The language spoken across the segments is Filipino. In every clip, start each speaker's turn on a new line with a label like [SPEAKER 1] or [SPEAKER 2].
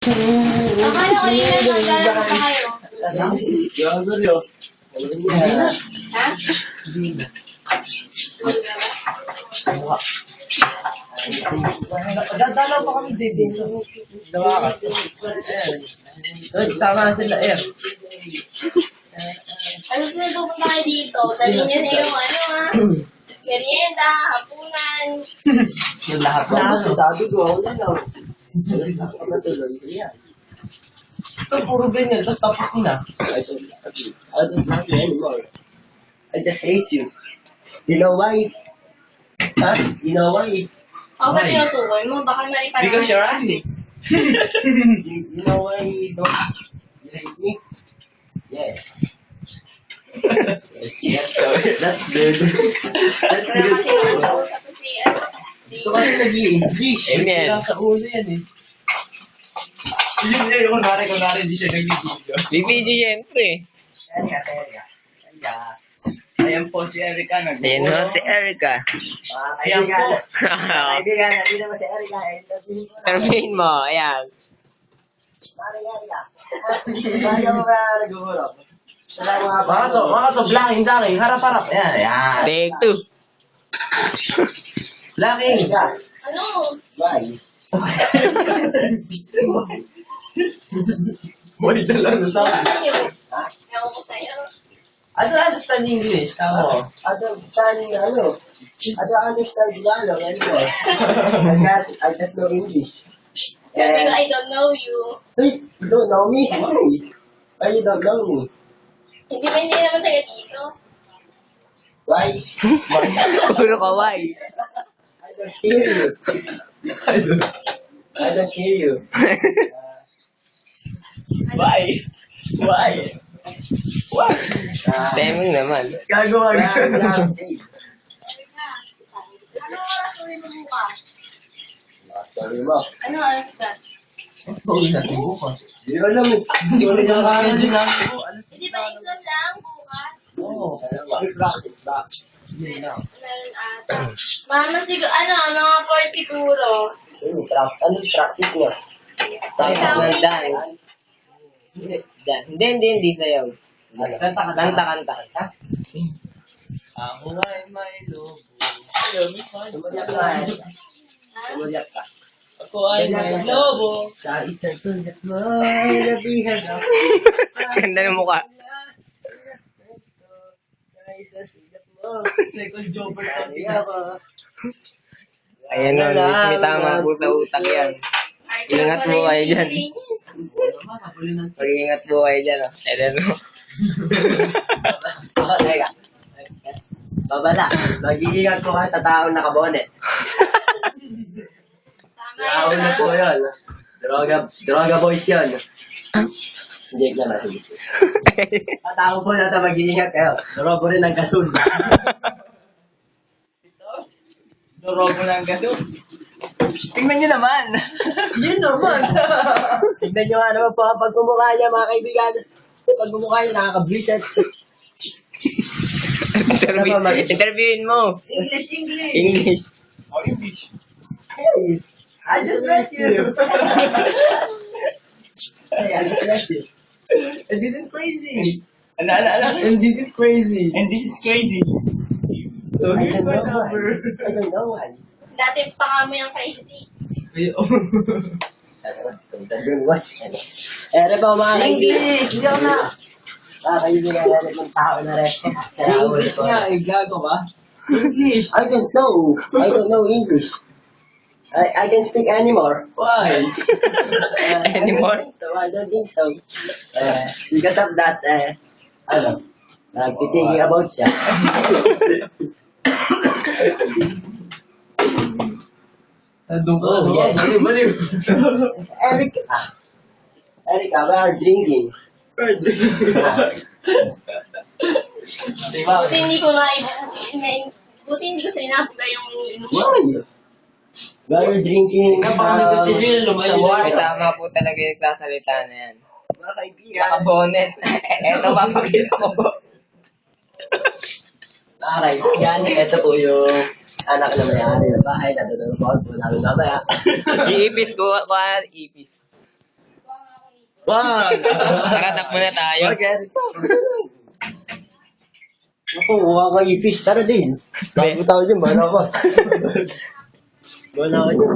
[SPEAKER 1] Akala ko yun ang magdala pa kayo. Ha?
[SPEAKER 2] Dadalaw pa kami dito. Tama sila
[SPEAKER 1] Ano sila pupunta kayo dito? Dali niya na yung merienda, hapunan.
[SPEAKER 2] Yung lahat na sabi ko, wala lang. Ito, puro ganyan, tapos na.
[SPEAKER 3] I don't love you anymore. I just hate you. You know why? Huh? You know why?
[SPEAKER 1] Ako ba tinutukoy mo? Baka mali pa
[SPEAKER 2] Because you're ugly.
[SPEAKER 3] You know why you hate me? Yes. Yes, that's good. That's
[SPEAKER 1] Kaya
[SPEAKER 3] good.
[SPEAKER 1] kasi naman kausap ko si
[SPEAKER 3] Gusto kasi nag-i-English.
[SPEAKER 2] Amen. Sa ulo yan Yun kunwari, di siya nag-video.
[SPEAKER 4] Bibidyo siyempre.
[SPEAKER 3] Serya. Ayan po si Erica.
[SPEAKER 4] Ayan ho, si Erica.
[SPEAKER 3] Ayan po. Kaibigan, hindi naman si Erica.
[SPEAKER 4] Termin mo, ayan.
[SPEAKER 3] Kaya mo ba nag-uulog?
[SPEAKER 2] Mga to, blocking sa akin, harap-harap. Ayan.
[SPEAKER 4] Take two.
[SPEAKER 2] Blocking.
[SPEAKER 1] Ano?
[SPEAKER 3] Why?
[SPEAKER 2] Boy, dala na sa akin.
[SPEAKER 1] Sa'yo. Ewan ko sa'yo.
[SPEAKER 2] I don't understand English. Tama mo.
[SPEAKER 3] I don't understand Tagalog anymore. I just know English.
[SPEAKER 1] Sabi ko, I don't know you.
[SPEAKER 3] Hey, you don't know me? Why you don't know me?
[SPEAKER 1] Hindi naman taga dito.
[SPEAKER 3] Why?
[SPEAKER 4] Puro kaway.
[SPEAKER 3] I don't hear you. I don't hear you. Why?
[SPEAKER 4] Timing naman.
[SPEAKER 2] Gagawa
[SPEAKER 1] Ano oras uwi mo bukas? Ano oras ka?
[SPEAKER 2] Uwi natin bukas.
[SPEAKER 3] Hindi ko alam eh.
[SPEAKER 2] Hindi ko rin namin.
[SPEAKER 1] Hindi ba exam lang bukas?
[SPEAKER 2] Oo.
[SPEAKER 1] Meron ata. Mama siguro, mga 4 siguro.
[SPEAKER 3] Ano practice niya?
[SPEAKER 4] Ng dance. Hindi sayaw. Kanta.
[SPEAKER 2] Ako ay may lobo.
[SPEAKER 3] Sumulat ka.
[SPEAKER 2] Ako ay may lobo.
[SPEAKER 3] Sa isang sulat mo ay nabihan ako.
[SPEAKER 4] Ganda ng mukha.
[SPEAKER 3] Sa isang sulat mo.
[SPEAKER 2] Second jobber
[SPEAKER 3] Ay,
[SPEAKER 2] Pinas.
[SPEAKER 3] ako.
[SPEAKER 4] Ayan o, may tama po sa utak yan. Ingat po kayo dyan. Mag-ingat po kayo dyan. Ayan o.
[SPEAKER 3] Teka. Babala, mag-iingat ko ka sa taong nakabonet.
[SPEAKER 1] Tama
[SPEAKER 3] Taon na po yun. Droga boys yun. Hindi naman. Tao po na sa mag-iingat kayo. Drobo rin ang kasun.
[SPEAKER 2] Dorobo ng gaso. Tingnan nyo naman. Yun naman.
[SPEAKER 3] Tignan nyo nga naman po pag kumukha niya mga kaibigan. Pag kumukha niya nakakabwisit.
[SPEAKER 4] Interviewin mo. English.
[SPEAKER 2] Oh, English.
[SPEAKER 3] Hey, I just met you. Hey, I just met you.
[SPEAKER 2] And this is crazy. And this is crazy. And this is crazy. So
[SPEAKER 3] I
[SPEAKER 2] here's
[SPEAKER 3] don't
[SPEAKER 2] my
[SPEAKER 3] know
[SPEAKER 2] number.
[SPEAKER 3] why. I don't know why.
[SPEAKER 1] Dati pa nga mo yung crazy.
[SPEAKER 3] Ere po mga kaibigan.
[SPEAKER 2] English! Hindi ako na.
[SPEAKER 3] Mga kaibigan natin ng tao na rin.
[SPEAKER 2] English nga, gago ba? English!
[SPEAKER 3] I don't know. I don't know English. I can speak anymore.
[SPEAKER 2] Why?
[SPEAKER 4] Anymore?
[SPEAKER 3] I don't think so. Because of that, nagtitigil about siya. Oh, yes.
[SPEAKER 2] Baliw.
[SPEAKER 3] Erica, we are drinking.
[SPEAKER 2] Diba?
[SPEAKER 1] Buti hindi ko buti hindi ko sinabi yung inumin.
[SPEAKER 3] Why? We are drinking
[SPEAKER 2] Lumayo
[SPEAKER 4] May tama po talaga yung sasalita na yan.
[SPEAKER 3] mga kaibigan.
[SPEAKER 4] Nakabonet. Eto, papakita ko po.
[SPEAKER 3] Mga kaibigan, ito po yung anak na may-ari ng bahay. Nandun po ako namin mamaya.
[SPEAKER 4] Iipis ko, ipis.
[SPEAKER 2] Wow!
[SPEAKER 4] Tara, tap muna tayo.
[SPEAKER 3] Okay. Ako, huwag ka ipis. Tara din. Bago tayo dyan, bahala ka. Bahala ka dyan.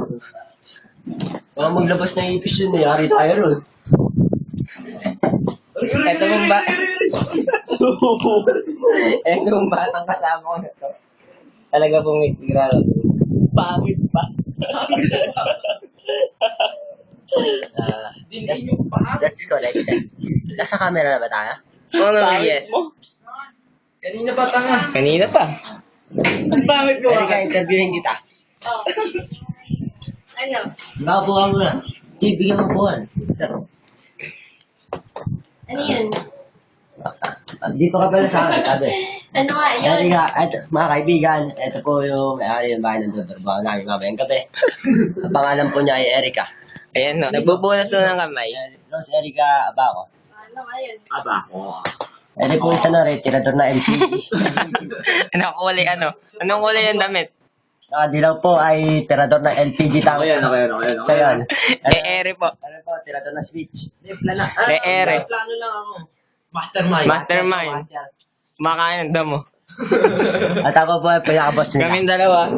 [SPEAKER 3] Baka maglabas na ipis yun, yari tayo ron.
[SPEAKER 4] Ito mong ba... Ito mong batang kasama ko na to. Talaga pong may sigurado.
[SPEAKER 2] Pangit pa.
[SPEAKER 3] That's correct. Nasa camera na ba tayo?
[SPEAKER 4] Oo naman,
[SPEAKER 2] Pangit
[SPEAKER 4] yes.
[SPEAKER 2] mo. Kanina pa tanga.
[SPEAKER 4] Kanina pa.
[SPEAKER 2] Ang pangit ko.
[SPEAKER 3] Erika, interviewin kita.
[SPEAKER 1] Oh. Ano?
[SPEAKER 3] Baka buwan mo na. Sige, bigyan mo buwan.
[SPEAKER 1] Ano yun?
[SPEAKER 3] Dito ka pala sa akin, sabi.
[SPEAKER 1] Ano nga yun?
[SPEAKER 3] Erika, eto, mga kaibigan, ito po yung may-ari ng bahay ng tuturbaho namin mamayang gabi. Ang pangalan po niya ay Erika.
[SPEAKER 4] Ayan no, nagbubunas na ng kamay.
[SPEAKER 3] Rose Erika Abaco.
[SPEAKER 1] Ano nga yun?
[SPEAKER 2] Aba ko.
[SPEAKER 3] Ito po isa na rin, tirador na LPG.
[SPEAKER 4] Anong kulay ano? Anong kulay yung damit?
[SPEAKER 3] Dilaw po ay tirador na LPG tank.
[SPEAKER 2] Ako yan.
[SPEAKER 3] So yun.
[SPEAKER 4] May ere po.
[SPEAKER 3] Ano po, tirador na switch.
[SPEAKER 4] May ere.
[SPEAKER 2] Plano lang ako. Mastermind.
[SPEAKER 4] Mastermind. Kumakain ng damo.
[SPEAKER 3] At ako po ay pinaka-boss nila.
[SPEAKER 4] Kaming dalawa.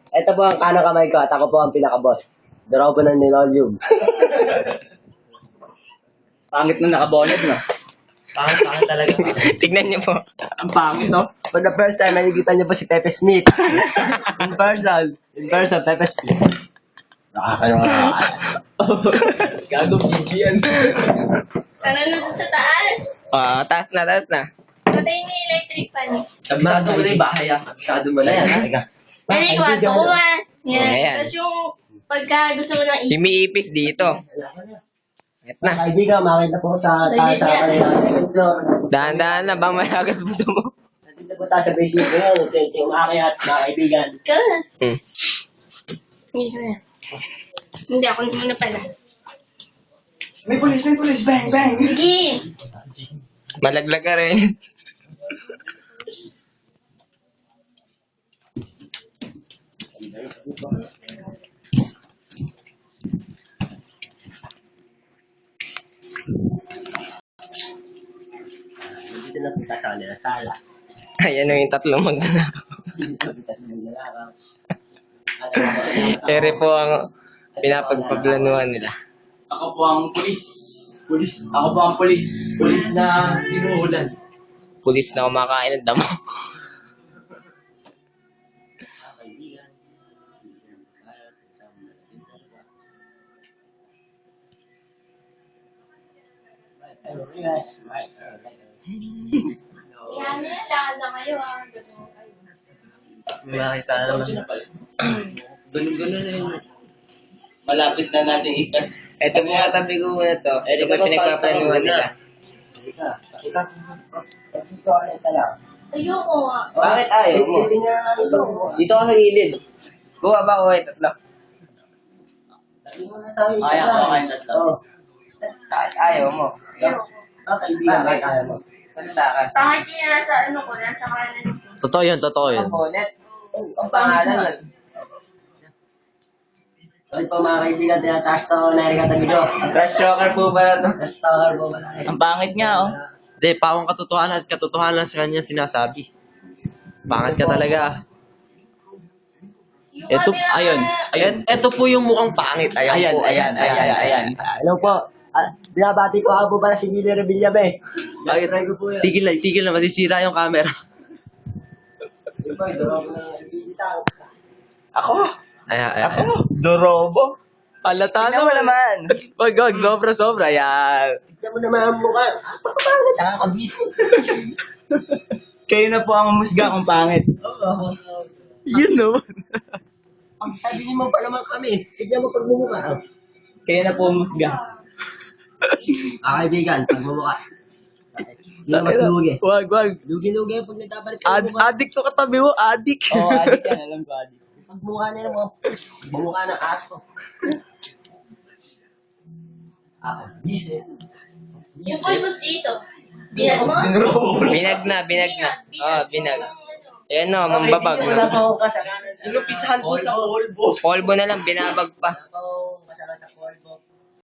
[SPEAKER 3] Ito po ang kanang kamay ko at ako po ang pinaka-boss. Daraw po ng nilolium.
[SPEAKER 2] Pangit na nakabonet na. Pangit talaga.
[SPEAKER 4] Tignan niyo po.
[SPEAKER 2] Ang pangit, no?
[SPEAKER 3] For the first time, nakikita niyo po si Pepe Smith. In person, Pepe Smith. Nakakalawa.
[SPEAKER 2] Gago yan.
[SPEAKER 1] Tara na doon sa taas.
[SPEAKER 4] Taas na.
[SPEAKER 1] Patay na yung electric fan.
[SPEAKER 2] Kabisado mo na yung bahay, ah. Kabisado mo na yan, ha?
[SPEAKER 1] Ano yung kwarto ko nga?
[SPEAKER 4] Ayan.
[SPEAKER 1] Yan. Tapos yung pagka gusto mo ng
[SPEAKER 4] Lumiipis dito. Ito na.
[SPEAKER 3] Kaibigan, makita po sa taas sa kanila. Second floor.
[SPEAKER 4] Dahan-dahan na bang malagas buto mo?
[SPEAKER 3] Nandito po tayo sa basement ko yun. Ito yung umakyat, mga kaibigan.
[SPEAKER 1] ikaw na.
[SPEAKER 4] Hmm.
[SPEAKER 1] Hindi ka na. Hindi, ako muna pala.
[SPEAKER 2] May pulis, bang, bang.
[SPEAKER 1] Sige.
[SPEAKER 4] Malaglag ka rin.
[SPEAKER 3] Dito na punta sa kanila sala.
[SPEAKER 4] Ayan yung tatlong magnanakaw.
[SPEAKER 3] Dito punta sa kanila lang.
[SPEAKER 4] Ere po ang pinapagpablanuhan nila.
[SPEAKER 2] Ako po ang pulis. Ako po ang pulis. Pulis na sinuhulan.
[SPEAKER 4] Pulis na kumakain ng damo.
[SPEAKER 1] Yan na, lahat na kayo ah. Ganun kayo.
[SPEAKER 3] Makita na naman.
[SPEAKER 2] Ganun na yun. Malapit na natin ipas.
[SPEAKER 4] Ito po katabi ko na to. Ito po pinagpaplanuhan nila.
[SPEAKER 1] Ayoko nga.
[SPEAKER 4] Bakit ayaw mo? Dito ka sa gilid. Buka ba ko tatlo?
[SPEAKER 2] Kaya ko kayo tatlo.
[SPEAKER 4] Kahit ayaw mo. Bakit ayaw mo? Basta ka.
[SPEAKER 1] Bakit yung nasa ano ko, nasa kanan ko.
[SPEAKER 2] Totoo yun.
[SPEAKER 4] Ang bonnet. Ang pangalan nun.
[SPEAKER 3] Sorry po mga kaibigan, tinataas to na Erika tabi ko.
[SPEAKER 4] Trash talker po ba ito?
[SPEAKER 3] Restaurant po ba na?
[SPEAKER 2] Ang pangit nga, oh. Hindi, pawang katotohanan at katotohanan sa kanya sinasabi. Pangit ka talaga.
[SPEAKER 1] Yung
[SPEAKER 2] Ito,
[SPEAKER 1] camera
[SPEAKER 2] ayun.
[SPEAKER 1] na-
[SPEAKER 2] Ito po yung mukhang pangit. Ayan po. Ayan.
[SPEAKER 3] Hello po. Binabati ko ako po para si Gilly Revillabe.
[SPEAKER 2] Ay, tigil na. Masisira yung camera.
[SPEAKER 3] Yung po, ito ako ng LPG tank.
[SPEAKER 4] Ako?
[SPEAKER 2] Ayan.
[SPEAKER 4] Dorobo?
[SPEAKER 2] Halata
[SPEAKER 4] Tignan mo naman.
[SPEAKER 2] Wag, sobra. Ayan.
[SPEAKER 3] Tignan mo naman ang mukha. Pagkapangat, nakakabisi.
[SPEAKER 2] Kayo na po ang musga kung pangit.
[SPEAKER 3] Oo.
[SPEAKER 2] Yun no.
[SPEAKER 3] Ang sabi niyo mo pa naman kami. Tignan mo pagmumukha.
[SPEAKER 2] Kayo na po ang musga.
[SPEAKER 3] Kaibigan, pagmumukha. Hindi mas lugi.
[SPEAKER 2] Wag.
[SPEAKER 3] Lugi-lugi pag nagkabalik ka ng mukha.
[SPEAKER 2] Adik to katabi mo, adik.
[SPEAKER 3] Oo, adik yan. Alam ko, adik. Pagmukha nila mo, pagmukha ng aso. Busy.
[SPEAKER 1] Yung pulbos dito. Binag mo?
[SPEAKER 4] Binag na. Oo, binag. Ayan no, mambabag
[SPEAKER 3] Wala pa
[SPEAKER 4] no.
[SPEAKER 3] akong kasalanan sa...
[SPEAKER 2] Inupisahan po sa polvo.
[SPEAKER 4] Polvo na lang, binabag pa.
[SPEAKER 3] Wala pa akong kasalanan sa polvo.